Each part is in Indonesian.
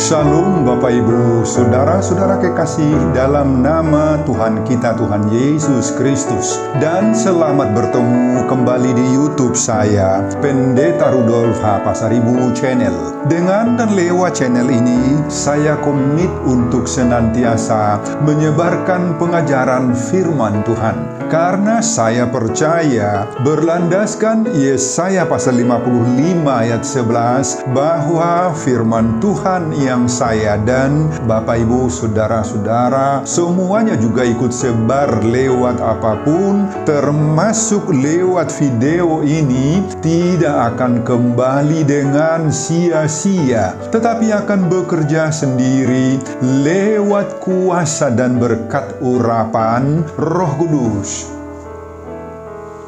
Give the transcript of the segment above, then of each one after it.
Shalom Bapak Ibu, Saudara-saudara kekasih dalam nama Tuhan kita, Tuhan Yesus Kristus. Dan selamat bertemu kembali di YouTube saya, Pendeta Rudolf H. Pasaribu Channel. Dengan dan lewat channel ini, saya komit untuk senantiasa menyebarkan pengajaran firman Tuhan. Karena saya percaya berlandaskan Yesaya pasal 55 ayat 11 bahwa firman Tuhan yang saya dan Bapak Ibu saudara-saudara semuanya juga ikut sebar lewat apapun, termasuk lewat video ini, tidak akan kembali dengan sia-sia, tetapi akan bekerja sendiri lewat kuasa dan berkat urapan Roh Kudus.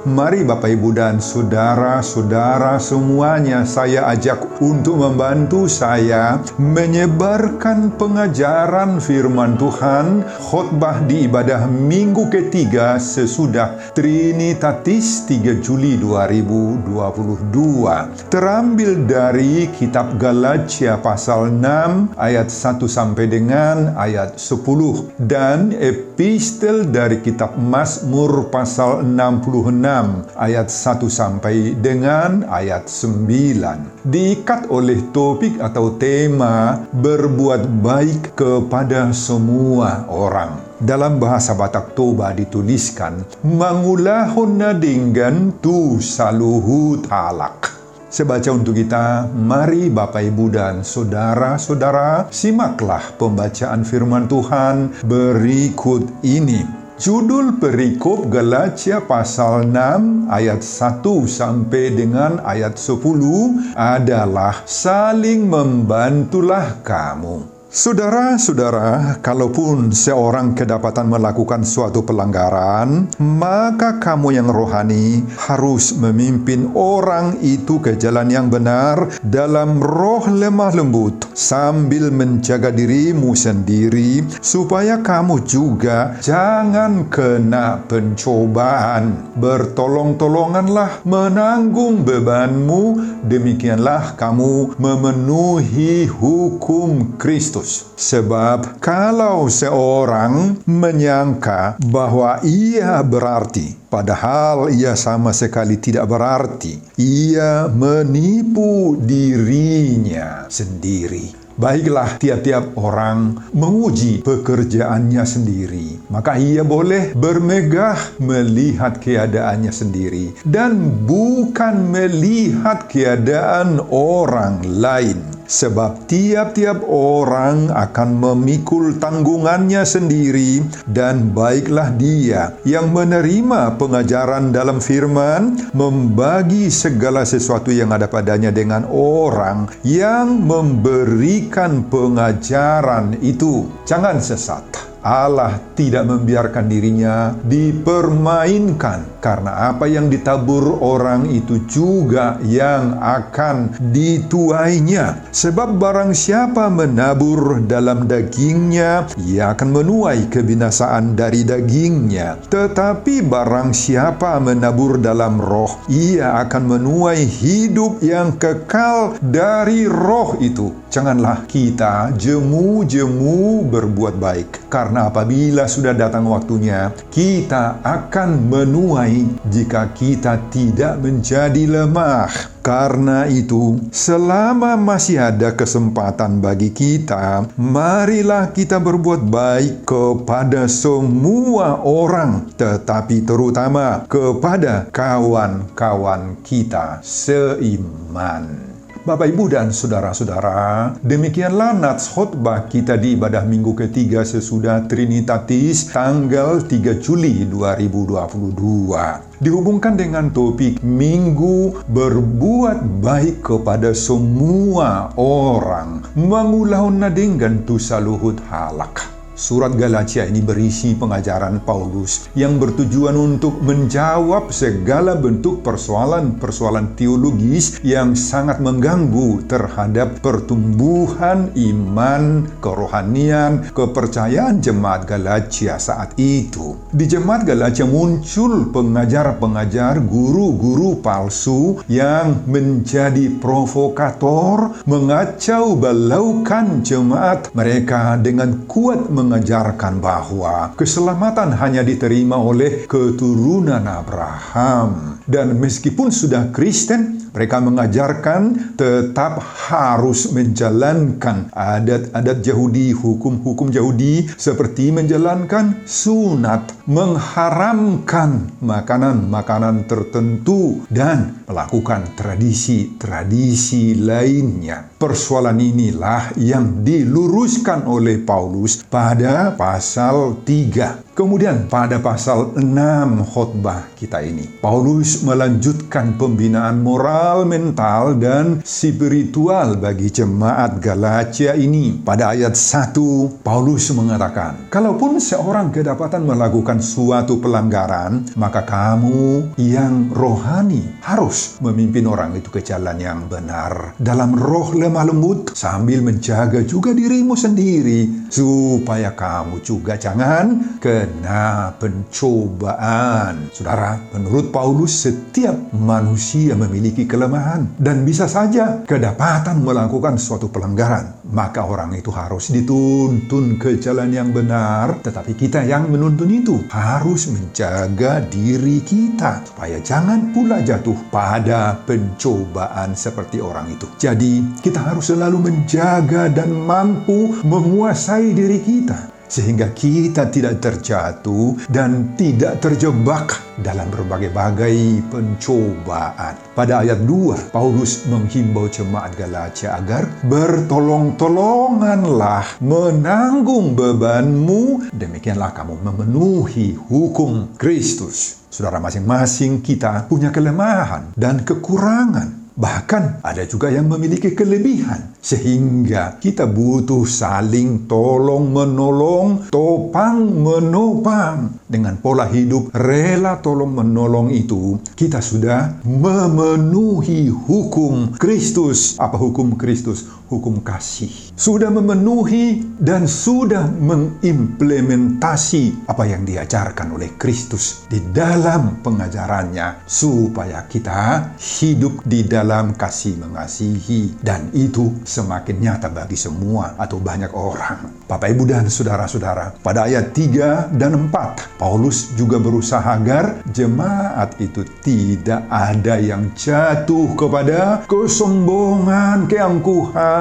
Mari Bapak Ibu dan saudara-saudara semuanya, saya ajak untuk membantu saya menyebarkan pengajaran firman Tuhan, khotbah di ibadah minggu ketiga sesudah Trinitatis 3 Juli 2022. Terambil dari kitab Galatia pasal 6 ayat 1 sampai dengan ayat 10 dan epistel dari kitab Mazmur pasal 66 ayat 1 sampai dengan ayat 9. Diikat oleh topik atau tema berbuat baik kepada semua orang. Dalam bahasa Batak Toba dituliskan, mangulahon na dinggan tu saluhut halak. Sebaca untuk kita, mari Bapak Ibu dan saudara-saudara, simaklah pembacaan firman Tuhan berikut ini. Judul perikop Galatia pasal 6 ayat 1 sampai dengan ayat 10 adalah saling membantulah kamu. Saudara-saudara, kalaupun seorang kedapatan melakukan suatu pelanggaran, maka kamu yang rohani harus memimpin orang itu ke jalan yang benar dalam roh lemah lembut, sambil menjaga dirimu sendiri, supaya kamu juga jangan kena pencobaan. Bertolong-tolonganlah menanggung bebanmu, demikianlah kamu memenuhi hukum Kristus. Sebab kalau seorang menyangka bahwa ia berarti, padahal ia sama sekali tidak berarti, ia menipu dirinya sendiri. Baiklah, tiap-tiap orang menguji pekerjaannya sendiri, maka ia boleh bermegah melihat keadaannya sendiri dan bukan melihat keadaan orang lain. Sebab tiap-tiap orang akan memikul tanggungannya sendiri, dan baiklah dia yang menerima pengajaran dalam firman membagi segala sesuatu yang ada padanya dengan orang yang memberikan pengajaran itu. Jangan sesat. Allah tidak membiarkan dirinya dipermainkan, karena apa yang ditabur orang itu juga yang akan dituainya. Sebab barang siapa menabur dalam dagingnya, ia akan menuai kebinasaan dari dagingnya. Tetapi barang siapa menabur dalam roh, ia akan menuai hidup yang kekal dari roh itu. Janganlah kita jemu-jemu berbuat baik, karena apabila sudah datang waktunya, kita akan menuai jika kita tidak menjadi lemah. Karena itu, selama masih ada kesempatan bagi kita, marilah kita berbuat baik kepada semua orang, tetapi terutama kepada kawan-kawan kita seiman. Bapak, Ibu, dan saudara-saudara, demikianlah nats khotbah kita di ibadah minggu ketiga sesudah Trinitatis tanggal 3 Juli 2022. Dihubungkan dengan topik Minggu berbuat baik kepada semua orang. Mangulahon na dinggan tu saluhut halak. Surat Galatia ini berisi pengajaran Paulus yang bertujuan untuk menjawab segala bentuk persoalan-persoalan teologis yang sangat mengganggu terhadap pertumbuhan iman, kerohanian, kepercayaan jemaat Galatia saat itu. Di jemaat Galatia muncul pengajar-pengajar, guru-guru palsu yang menjadi provokator, mengacau balaukan jemaat. Mereka dengan kuat mengajarkan bahwa keselamatan hanya diterima oleh keturunan Abraham. Dan meskipun sudah Kristen, mereka mengajarkan tetap harus menjalankan adat-adat Yahudi, hukum-hukum Yahudi, seperti menjalankan sunat, mengharamkan makanan-makanan tertentu, dan melakukan tradisi-tradisi lainnya. Persoalan inilah yang diluruskan oleh Paulus pada pasal 3. Kemudian pada pasal 6 khotbah kita ini, Paulus melanjutkan pembinaan moral, mental, dan spiritual bagi jemaat Galatia ini. Pada ayat 1, Paulus mengatakan, kalaupun seorang kedapatan melakukan suatu pelanggaran, maka kamu yang rohani harus memimpin orang itu ke jalan yang benar, dalam roh lemah lembut, sambil menjaga juga dirimu sendiri, supaya kamu juga jangan kena pencobaan. Saudara, menurut Paulus, setiap manusia memiliki kelemahan dan bisa saja kedapatan melakukan suatu pelanggaran. Maka orang itu harus dituntun ke jalan yang benar, tetapi kita yang menuntun itu harus menjaga diri kita supaya jangan pula jatuh pada pencobaan seperti orang itu. Jadi, kita harus selalu menjaga dan mampu menguasai diri kita, sehingga kita tidak terjatuh dan tidak terjebak dalam berbagai-bagai pencobaan. Pada ayat 2, Paulus menghimbau jemaat Galatia agar bertolong-tolonganlah menanggung bebanmu, demikianlah kamu memenuhi hukum Kristus. Saudara, masing-masing kita punya kelemahan dan kekurangan. Bahkan ada juga yang memiliki kelebihan, sehingga kita butuh saling tolong-menolong, topang-menopang. Dengan pola hidup rela tolong-menolong itu, kita sudah memenuhi hukum Kristus. Apa hukum Kristus? Hukum kasih. Sudah memenuhi dan sudah mengimplementasi apa yang diajarkan oleh Kristus di dalam pengajarannya, supaya kita hidup di dalam kasih mengasihi, dan itu semakin nyata bagi semua atau banyak orang. Bapak, Ibu, dan saudara-saudara, pada ayat 3 dan 4, Paulus juga berusaha agar jemaat itu tidak ada yang jatuh kepada kesombongan, keangkuhan.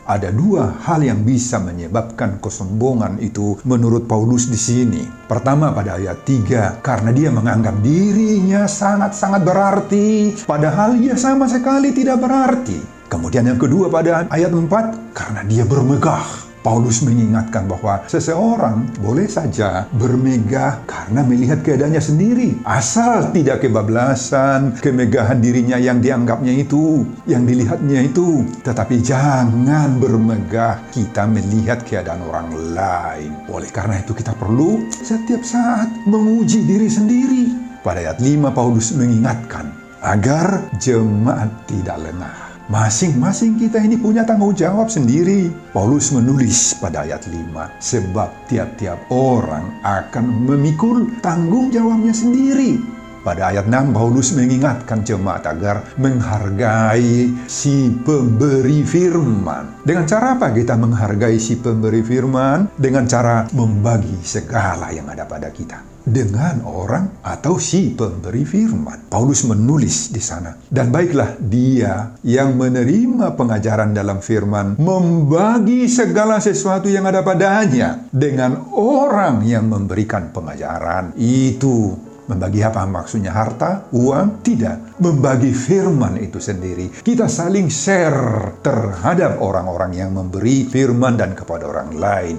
Ada dua hal yang bisa menyebabkan kesombongan itu menurut Paulus di sini. Pertama, pada ayat 3, karena dia menganggap dirinya sangat-sangat berarti, padahal ia sama sekali tidak berarti. Kemudian yang kedua pada ayat 4, karena dia bermegah. Paulus mengingatkan bahwa seseorang boleh saja bermegah karena melihat keadaannya sendiri, asal tidak kebablasan kemegahan dirinya yang dianggapnya itu, yang dilihatnya itu. Tetapi jangan bermegah kita melihat keadaan orang lain. Oleh karena itu kita perlu setiap saat menguji diri sendiri. Pada ayat 5 Paulus mengingatkan agar jemaat tidak lengah. Masing-masing kita ini punya tanggung jawab sendiri. Paulus menulis pada ayat 5, sebab tiap-tiap orang akan memikul tanggung jawabnya sendiri. Pada ayat 6, Paulus mengingatkan jemaat agar menghargai si pemberi firman. Dengan cara apa kita menghargai si pemberi firman? Dengan cara membagi segala yang ada pada kita dengan orang atau si pemberi firman. Paulus menulis di sana, dan baiklah dia yang menerima pengajaran dalam firman membagi segala sesuatu yang ada padanya dengan orang yang memberikan pengajaran itu. Membagi apa maksudnya? Harta? Uang? Tidak. Membagi firman itu sendiri. Kita saling share terhadap orang-orang yang memberi firman dan kepada orang lain.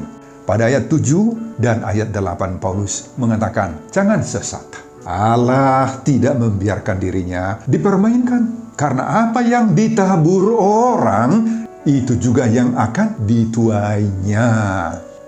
Pada ayat 7 dan ayat 8 Paulus mengatakan, jangan sesat. Allah tidak membiarkan dirinya dipermainkan. Karena apa yang ditabur orang, itu juga yang akan dituainya.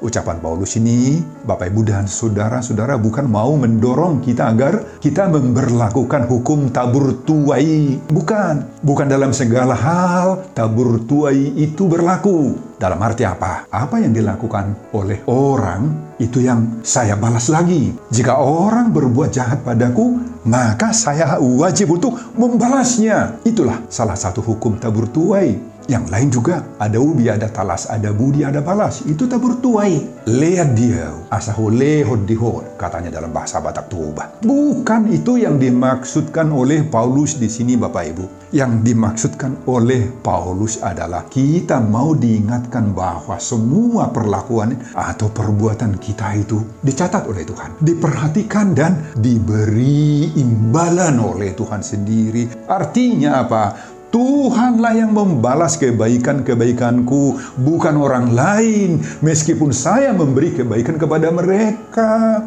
Ucapan Paulus ini, Bapak, Ibu, dan saudara-saudara, bukan mau mendorong kita agar kita memberlakukan hukum tabur tuai. Bukan dalam segala hal tabur tuai itu berlaku. Dalam arti apa? Apa yang dilakukan oleh orang, itu yang saya balas lagi. Jika orang berbuat jahat padaku, maka saya wajib untuk membalasnya. Itulah salah satu hukum tabur tuai. Yang lain juga, ada ubi, ada talas, ada budi, ada balas. Itu tabur tuai. Lihat dia, asahu lehod dihod, katanya dalam bahasa Batak Toba. Bukan itu yang dimaksudkan oleh Paulus di sini, Bapak Ibu. Yang dimaksudkan oleh Paulus adalah kita mau diingatkan bahwa semua perlakuan atau perbuatan kita itu dicatat oleh Tuhan, diperhatikan dan diberi imbalan oleh Tuhan sendiri. Artinya apa? Tuhanlah yang membalas kebaikan-kebaikanku, bukan orang lain, meskipun saya memberi kebaikan kepada mereka.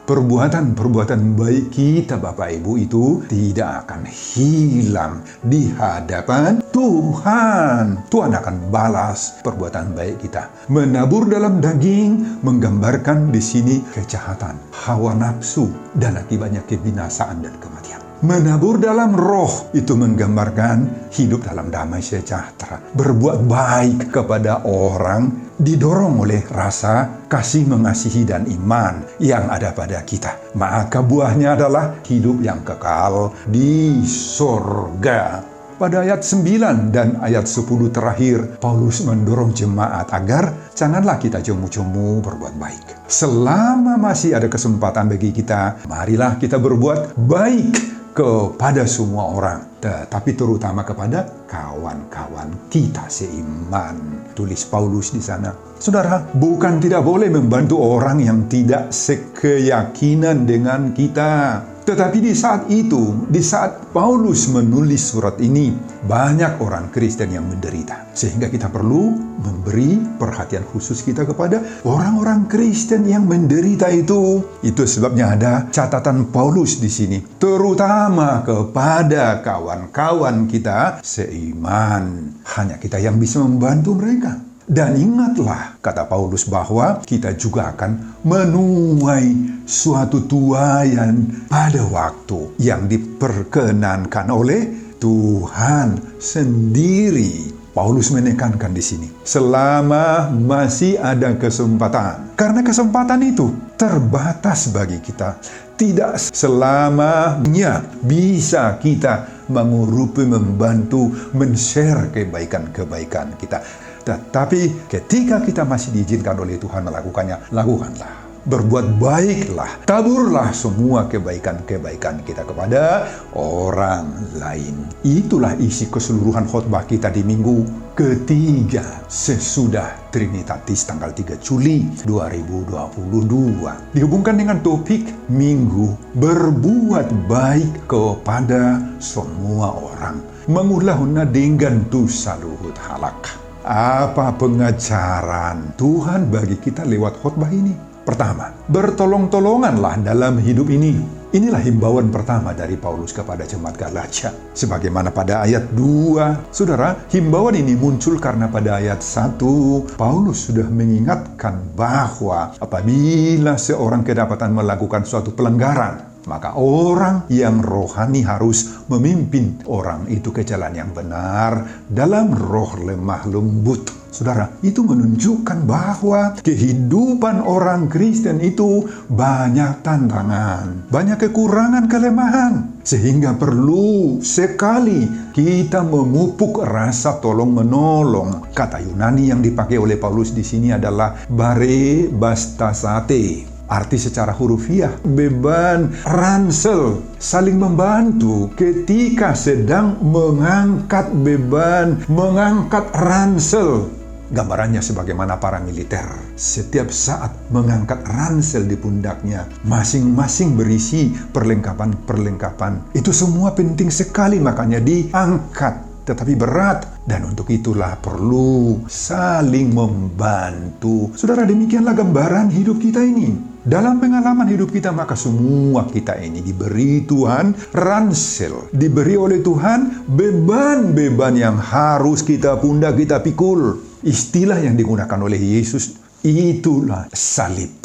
Perbuatan-perbuatan baik kita, Bapak Ibu, itu tidak akan hilang di hadapan Tuhan. Tuhan akan balas perbuatan baik kita. Menabur dalam daging menggambarkan di sini kejahatan, hawa nafsu, dan akibatnya kebinasaan dan kematian. Menabur dalam roh itu menggambarkan hidup dalam damai sejahtera. Berbuat baik kepada orang didorong oleh rasa kasih, mengasihi, dan iman yang ada pada kita. Maka buahnya adalah hidup yang kekal di sorga. Pada ayat 9 dan ayat 10 terakhir, Paulus mendorong jemaat agar janganlah kita jemu-jemu berbuat baik. Selama masih ada kesempatan bagi kita, marilah kita berbuat baik kepada semua orang, tetapi terutama kepada kawan-kawan kita seiman. Tulis Paulus di sana. Saudara, bukan tidak boleh membantu orang yang tidak sekeyakinan dengan kita. Tetapi di saat itu, di saat Paulus menulis surat ini, banyak orang Kristen yang menderita. Sehingga kita perlu memberi perhatian khusus kita kepada orang-orang Kristen yang menderita itu. Itu sebabnya ada catatan Paulus di sini. Terutama kepada kawan-kawan kita seiman. Hanya kita yang bisa membantu mereka. Dan ingatlah, kata Paulus, bahwa kita juga akan menuai suatu tuaian pada waktu yang diperkenankan oleh Tuhan sendiri. Paulus menekankan di sini, selama masih ada kesempatan. Karena kesempatan itu terbatas bagi kita. Tidak selamanya bisa kita mengurupi, membantu, men-share kebaikan-kebaikan kita. Tetapi ketika kita masih diizinkan oleh Tuhan melakukannya, lakukanlah. Berbuat baiklah, taburlah semua kebaikan-kebaikan kita kepada orang lain. Itulah isi keseluruhan khotbah kita di minggu ketiga sesudah Trinitatis tanggal 3 Juli 2022. Dihubungkan dengan topik minggu berbuat baik kepada semua orang. Mengulahuna dengan tu saluhut halak. Apa pengajaran Tuhan bagi kita lewat khotbah ini? Pertama, bertolong-tolonganlah dalam hidup ini. Inilah himbauan pertama dari Paulus kepada jemaat Galatia. Sebagaimana pada ayat 2, saudara, himbauan ini muncul karena pada ayat 1, Paulus sudah mengingatkan bahwa apabila seorang kedapatan melakukan suatu pelanggaran, maka orang yang rohani harus memimpin orang itu ke jalan yang benar dalam roh lemah lembut. Saudara, itu menunjukkan bahwa kehidupan orang Kristen itu banyak tantangan, banyak kekurangan, kelemahan. Sehingga perlu sekali kita memupuk rasa tolong-menolong. Kata Yunani yang dipakai oleh Paulus di sini adalah bare bastasate. Arti secara hurufiah, beban, ransel, saling membantu ketika sedang mengangkat beban, mengangkat ransel. Gambarannya sebagaimana para militer. Setiap saat mengangkat ransel di pundaknya, masing-masing berisi perlengkapan-perlengkapan. Itu semua penting sekali, makanya diangkat. Tetapi berat, dan untuk itulah perlu saling membantu. Saudara, demikianlah gambaran hidup kita ini. Dalam pengalaman hidup kita, maka semua kita ini diberi Tuhan ransel, diberi oleh Tuhan beban-beban yang harus kita pundak, kita pikul. Istilah yang digunakan oleh Yesus itulah salib.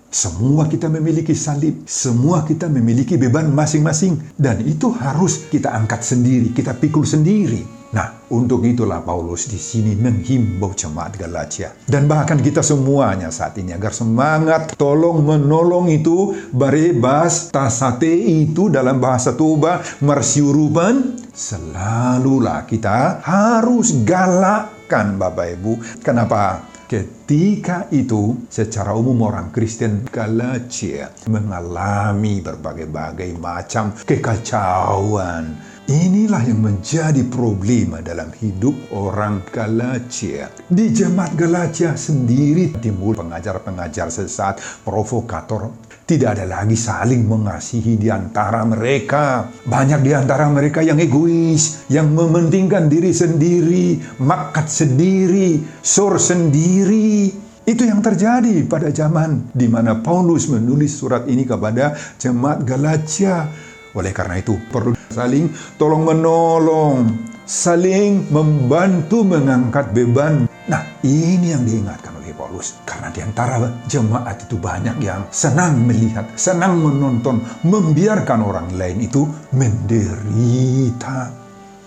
Semua kita memiliki salib, semua kita memiliki beban masing-masing, dan itu harus kita angkat sendiri, kita pikul sendiri. Nah, untuk itulah Paulus di sini menghimbau jemaat Galatia dan bahkan kita semuanya saat ini agar semangat tolong menolong itu, barebas tasate itu dalam bahasa Toba, marsiurupan, selalulah kita harus galakkan Bapak Ibu. Kenapa? Ketika itu, secara umum orang Kristen Galatia mengalami berbagai-bagai macam kekacauan. Inilah yang menjadi problema dalam hidup orang Galatia. Di jemaat Galatia sendiri timbul pengajar-pengajar sesat, provokator. Tidak ada lagi saling mengasihi di antara mereka. Banyak di antara mereka yang egois, yang mementingkan diri sendiri, makat sendiri, sor sendiri. Itu yang terjadi pada zaman di mana Paulus menulis surat ini kepada jemaat Galatia. Oleh karena itu perlu saling tolong-menolong, saling membantu mengangkat beban. Nah, ini yang diingatkan oleh Paulus. Karena di antara jemaat itu banyak yang senang melihat, senang menonton, membiarkan orang lain itu menderita.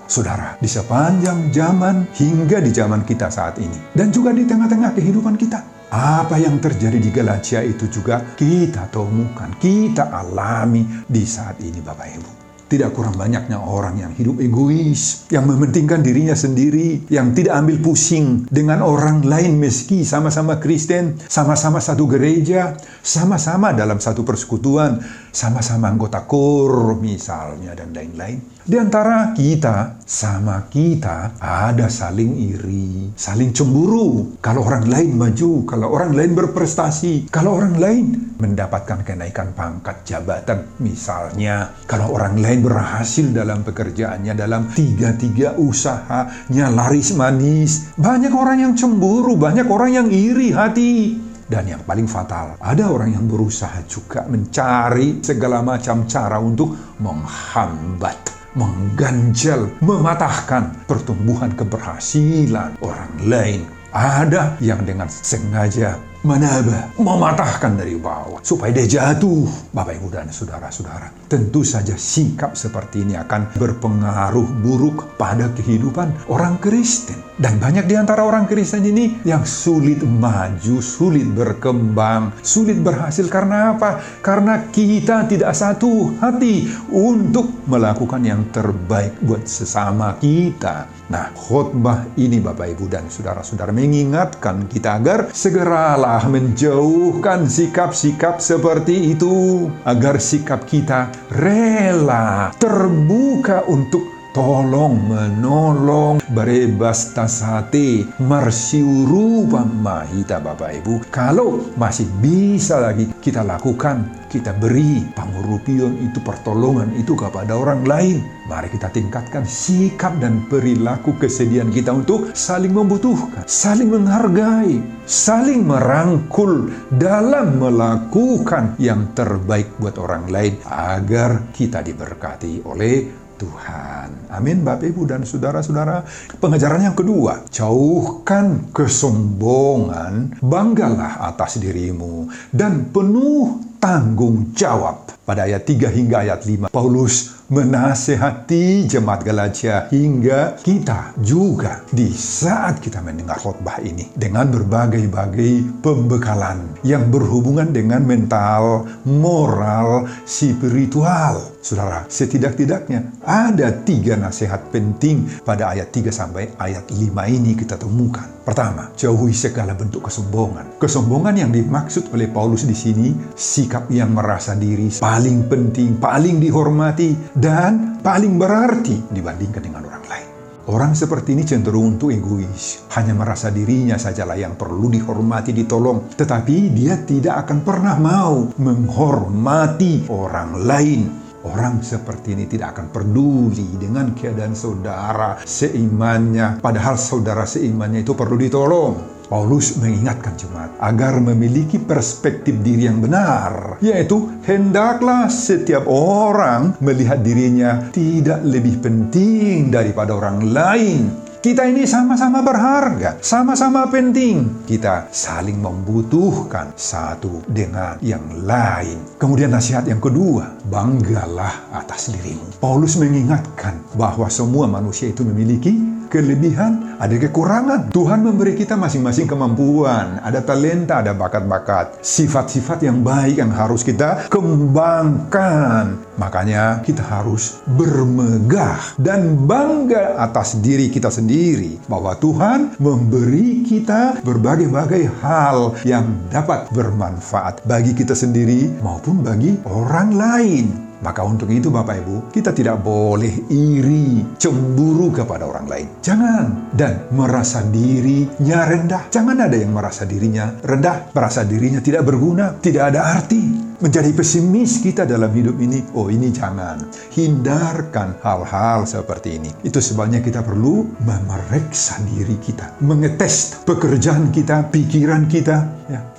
Saudara, di sepanjang zaman hingga di zaman kita saat ini, dan juga di tengah-tengah kehidupan kita, apa yang terjadi di Galatia itu juga kita temukan, kita alami di saat ini Bapak Ibu. Tidak kurang banyaknya orang yang hidup egois, yang mementingkan dirinya sendiri, yang tidak ambil pusing dengan orang lain meski sama-sama Kristen, sama-sama satu gereja, sama-sama dalam satu persekutuan, sama-sama anggota KOR misalnya dan lain-lain. Di antara kita, sama kita ada saling iri, saling cemburu. Kalau orang lain maju, kalau orang lain berprestasi, kalau orang lain mendapatkan kenaikan pangkat jabatan misalnya, kalau orang lain berhasil dalam pekerjaannya, dalam tiga usahanya laris manis. Banyak orang yang cemburu, banyak orang yang iri hati. Dan yang paling fatal, ada orang yang berusaha juga mencari segala macam cara untuk menghambat, mengganjal, mematahkan pertumbuhan keberhasilan orang lain. Ada yang dengan sengaja menabah, mematahkan dari bawah supaya dia jatuh. Bapak, Ibu, dan saudara-saudara, tentu saja sikap seperti ini akan berpengaruh buruk pada kehidupan orang Kristen. Dan banyak di antara orang Kristen ini yang sulit maju, sulit berkembang, sulit berhasil. Karena apa? Karena kita tidak satu hati untuk melakukan yang terbaik buat sesama kita. Nah, khotbah ini Bapak, Ibu, dan saudara-saudara mengingatkan kita agar segeralah menjauhkan sikap-sikap seperti itu, agar sikap kita rela, terbuka untuk tolong menolong, barebas tasate, marsiuru pamahita Bapak Ibu. Kalau masih bisa lagi kita lakukan, kita beri pangurupion itu, pertolongan itu kepada orang lain. Mari kita tingkatkan sikap dan perilaku kesediaan kita untuk saling membutuhkan, saling menghargai, saling merangkul dalam melakukan yang terbaik buat orang lain agar kita diberkati oleh Tuhan. Amin Bapak Ibu dan saudara-saudara. Pengajaran yang kedua, jauhkan kesombongan, banggalah atas dirimu, dan penuh tanggung jawab. Pada ayat 3 hingga ayat 5, Paulus menasehati jemaat Galatia hingga kita juga di saat kita mendengar khotbah ini dengan berbagai-bagai pembekalan yang berhubungan dengan mental, moral, spiritual. Saudara, setidak-tidaknya ada 3 nasihat penting pada ayat 3 sampai ayat 5 ini kita temukan. Pertama, jauhi segala bentuk kesombongan. Kesombongan yang dimaksud oleh Paulus di sini, sikap yang merasa diri paling penting, paling dihormati, dan paling berarti dibandingkan dengan orang lain. Orang seperti ini cenderung untuk egois. Hanya merasa dirinya sajalah yang perlu dihormati, ditolong. Tetapi dia tidak akan pernah mau menghormati orang lain. Orang seperti ini tidak akan peduli dengan keadaan saudara seimannya, padahal saudara seimannya itu perlu ditolong. Paulus mengingatkan jemaat agar memiliki perspektif diri yang benar, yaitu hendaklah setiap orang melihat dirinya tidak lebih penting daripada orang lain. Kita ini sama-sama berharga, sama-sama penting. Kita saling membutuhkan satu dengan yang lain. Kemudian nasihat yang kedua, banggalah atas dirimu. Paulus mengingatkan bahwa semua manusia itu memiliki kelebihan, ada kekurangan. Tuhan memberi kita masing-masing kemampuan, ada talenta, ada bakat-bakat, sifat-sifat yang baik yang harus kita kembangkan. Makanya kita harus bermegah dan bangga atas diri kita sendiri, bahwa Tuhan memberi kita berbagai-bagai hal yang dapat bermanfaat bagi kita sendiri maupun bagi orang lain. Maka untuk itu Bapak Ibu, kita tidak boleh iri, cemburu kepada orang lain. Jangan. Dan merasa dirinya rendah. Jangan ada yang merasa dirinya rendah, merasa dirinya tidak berguna, tidak ada arti. Menjadi pesimis kita dalam hidup ini, ini jangan. Hindarkan hal-hal seperti ini. Itu sebabnya kita perlu memeriksa diri kita, mengetes pekerjaan kita, pikiran kita,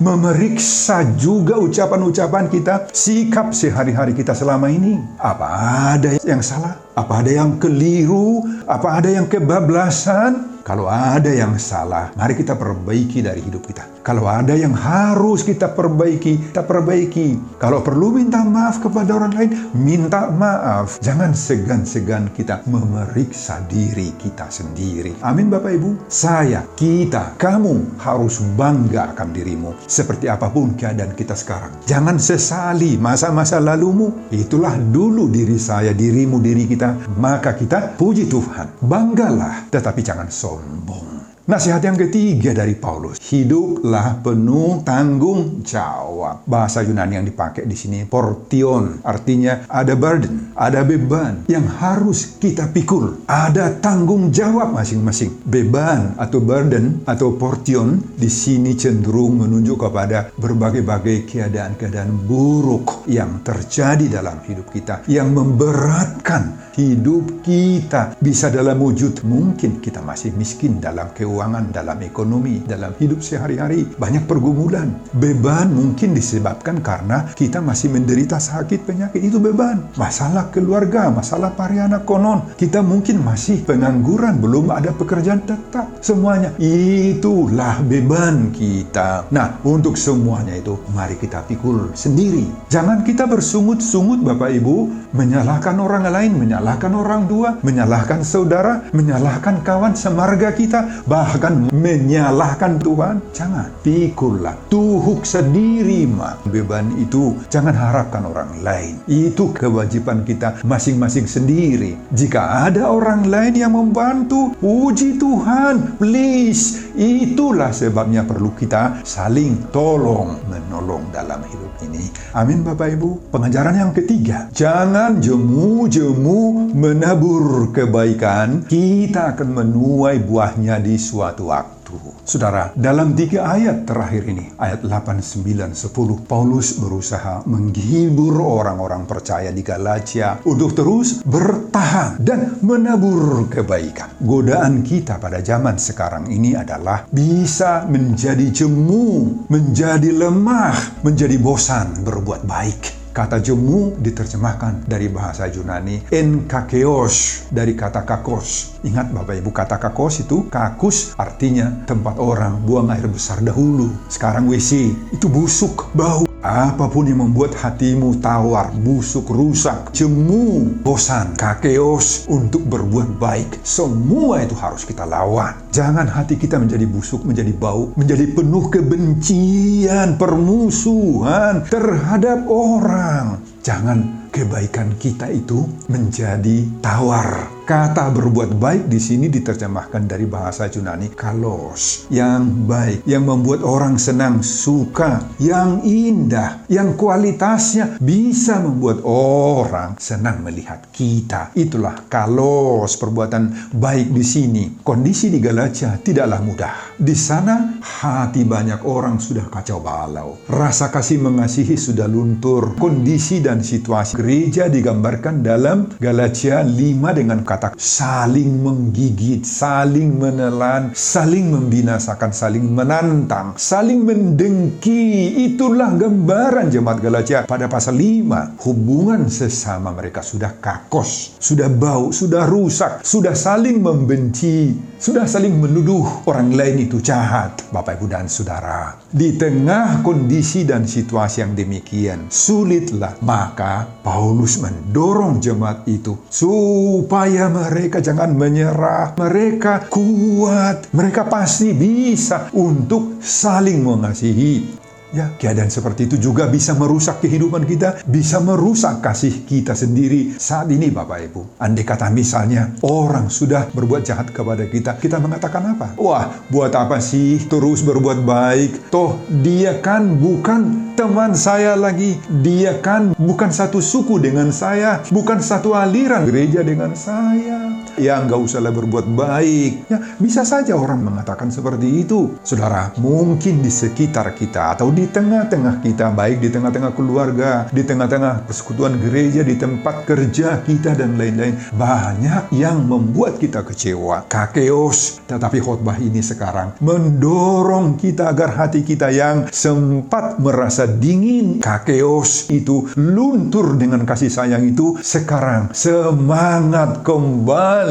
memeriksa juga ucapan-ucapan kita, sikap sehari-hari kita selama ini. Apa ada yang salah? Apa ada yang keliru? Apa ada yang kebablasan? Kalau ada yang salah, mari kita perbaiki dari hidup kita. Kalau ada yang harus kita perbaiki, kita perbaiki. Kalau perlu minta maaf kepada orang lain, minta maaf. Jangan segan-segan kita memeriksa diri kita sendiri. Amin Bapak Ibu. Saya, kita, kamu harus bangga akan dirimu. Seperti apapun keadaan kita sekarang. Jangan sesali masa-masa lalumu. Itulah dulu diri saya, dirimu, diri kita. Maka kita puji Tuhan. Banggalah, tetapi jangan sombong. Nasihat yang ketiga dari Paulus, hiduplah penuh tanggung jawab. Bahasa Yunani yang dipakai di sini portion, artinya ada burden, ada beban yang harus kita pikul. Ada tanggung jawab masing-masing. Beban atau burden atau portion di sini cenderung menunjuk kepada berbagai-bagai keadaan-keadaan buruk yang terjadi dalam hidup kita, yang memberatkan hidup kita. Bisa dalam wujud mungkin kita masih miskin dalam keuangan, dalam ekonomi, dalam hidup sehari-hari. Banyak pergumulan. Beban mungkin disebabkan karena kita masih menderita sakit penyakit. Itu beban. Masalah keluarga, masalah pariana konon. Kita mungkin masih pengangguran, belum ada pekerjaan tetap. Semuanya itulah beban kita. Nah, untuk semuanya itu mari kita pikul sendiri. Jangan kita bersungut-sungut Bapak Ibu, menyalahkan orang lain, menyalahkan orang tua, menyalahkan saudara, menyalahkan kawan semarga kita, bahkan menyalahkan Tuhan. Jangan. Pikullah, tuhuk sendiri beban itu. Jangan harapkan orang lain. Itu kewajiban kita masing-masing sendiri. Jika ada orang lain yang membantu, puji Tuhan, please. Itulah sebabnya perlu kita saling tolong menolong dalam hidup ini. Amin Bapak Ibu. Pengajaran yang ketiga, jangan jemu-jemu menabur kebaikan, kita akan menuai buahnya di suatu waktu. Saudara, dalam 3 ayat terakhir ini, ayat 8, 9, 10, Paulus berusaha menghibur orang-orang percaya di Galatia untuk terus bertahan dan menabur kebaikan. Godaan kita pada zaman sekarang ini adalah bisa menjadi jemu, menjadi lemah, menjadi bosan berbuat baik. Kata jemu diterjemahkan dari bahasa Yunani enkakeos, dari kata kakos. Ingat Bapak Ibu, kata kakos itu, kakus artinya tempat orang buang air besar dahulu. Sekarang WC itu busuk, bau. Apapun yang membuat hatimu tawar, busuk, rusak, jemu, bosan, kakeos untuk berbuat baik, semua itu harus kita lawan. Jangan hati kita menjadi busuk, menjadi bau, menjadi penuh kebencian, permusuhan terhadap orang. Jangan kebaikan kita itu menjadi tawar. Kata berbuat baik di sini diterjemahkan dari bahasa Yunani kalos, yang baik, yang membuat orang senang, suka, yang indah, yang kualitasnya bisa membuat orang senang melihat kita. Itulah kalos, perbuatan baik di sini. Kondisi di Galatia tidaklah mudah. Di sana hati banyak orang sudah kacau balau. Rasa kasih mengasihi sudah luntur. Kondisi dan situasi gereja digambarkan dalam Galatia 5 dengan kata saling menggigit, saling menelan, saling membinasakan, saling menantang, saling mendengki. Itulah gambaran jemaat Galatia pada pasal 5. Hubungan sesama mereka sudah kakos, sudah bau, sudah rusak, sudah saling membenci, sudah saling menuduh orang lain itu jahat. Bapak, Ibu, dan Saudara, di tengah kondisi dan situasi yang demikian sulitlah, maka Paulus mendorong jemaat itu supaya mereka jangan menyerah, mereka kuat, mereka pasti bisa untuk saling mengasihi. Ya, keadaan seperti itu juga bisa merusak kehidupan kita, bisa merusak kasih kita sendiri. Saat ini Bapak Ibu, andai kata misalnya orang sudah berbuat jahat kepada kita, kita mengatakan apa? Wah, buat apa sih terus berbuat baik? Toh dia kan bukan teman saya lagi, dia kan bukan satu suku dengan saya, bukan satu aliran gereja dengan saya. Ya, nggak usahlah berbuat baik. Ya, bisa saja orang mengatakan seperti itu. Saudara, mungkin di sekitar kita atau di tengah-tengah kita, baik di tengah-tengah keluarga, di tengah-tengah persekutuan gereja, di tempat kerja kita, dan lain-lain, banyak yang membuat kita kecewa, kakeos. Tetapi khotbah ini sekarang mendorong kita agar hati kita yang sempat merasa dingin, kakeos itu, luntur dengan kasih sayang itu, sekarang semangat kembali.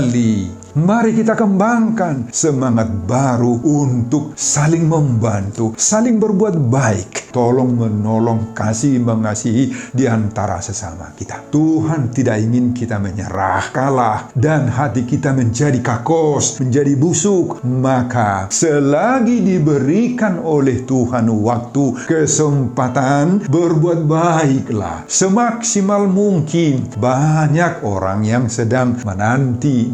Mari kita kembangkan semangat baru untuk saling membantu, saling berbuat baik, tolong menolong, kasih mengasihi di antara sesama kita. Tuhan tidak ingin kita menyerah, kalah, dan hati kita menjadi kakos, menjadi busuk. Maka selagi diberikan oleh Tuhan waktu, kesempatan, berbuat baiklah semaksimal mungkin. Banyak orang yang sedang menanti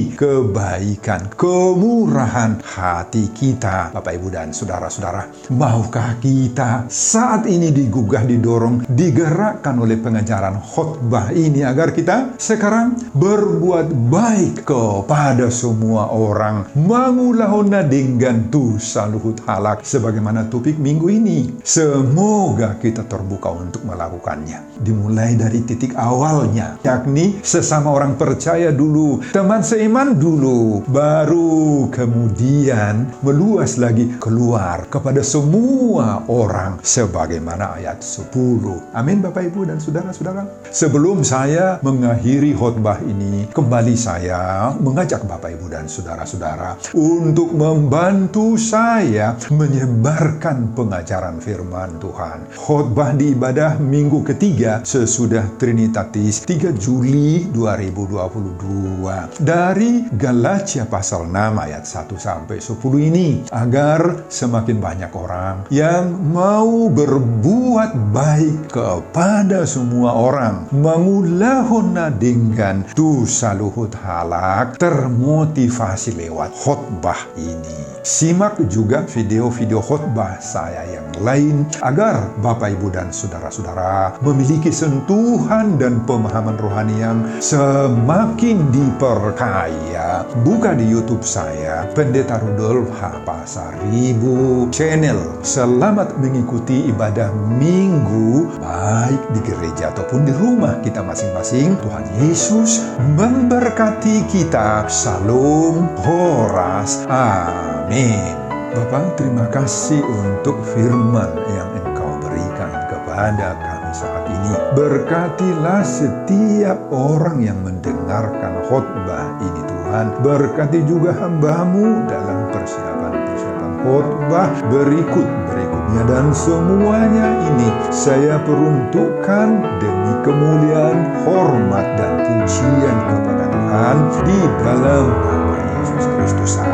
kebaikan, kemurahan hati kita. Bapak, Ibu, dan Saudara-saudara, maukah kita saat ini digugah, didorong, digerakkan oleh pengajaran khotbah ini agar kita sekarang berbuat baik kepada semua orang, mangulahona dengan tu saluhut halak, sebagaimana topik minggu ini. Semoga kita terbuka untuk melakukannya. Dimulai dari titik awalnya, yakni sesama orang percaya dulu, teman seiman dulu, baru kemudian meluas lagi keluar kepada semua orang sebagaimana ayat 10. Amin Bapak, Ibu, dan Saudara-saudara. Sebelum saya mengakhiri khotbah ini, kembali saya mengajak Bapak, Ibu, dan Saudara-saudara untuk membantu saya menyebarkan pengajaran firman Tuhan. Khotbah di ibadah minggu ketiga sesudah Trinitatis 3 Juli 2022 dari Galatia pasal 6 ayat 1 sampai 10 ini, agar semakin banyak orang yang mau berbuat baik kepada semua orang, mangulahona dengan tu saluhut halak, termotivasi lewat khotbah ini. Simak juga video-video khotbah saya yang lain agar Bapak, Ibu, dan Saudara-saudara memiliki sentuhan dan pemahaman rohani yang semakin diperkaya. Buka di YouTube saya, Pendeta Rudolf H. Pasaribu Channel. Selamat mengikuti ibadah minggu, baik di gereja ataupun di rumah kita masing-masing. Tuhan Yesus memberkati kita. Salam Horas. Amin. Bapak, terima kasih untuk firman yang Engkau berikan kepada kami saat ini. Berkatilah setiap orang yang mendengarkan khotbah ini, Tuhan. Berkati juga hamba-Mu dalam persiapan khotbah berikutnya, dan semuanya ini saya peruntukkan demi kemuliaan, hormat, dan pujian kepada Tuhan di dalam nama Yesus Kristus.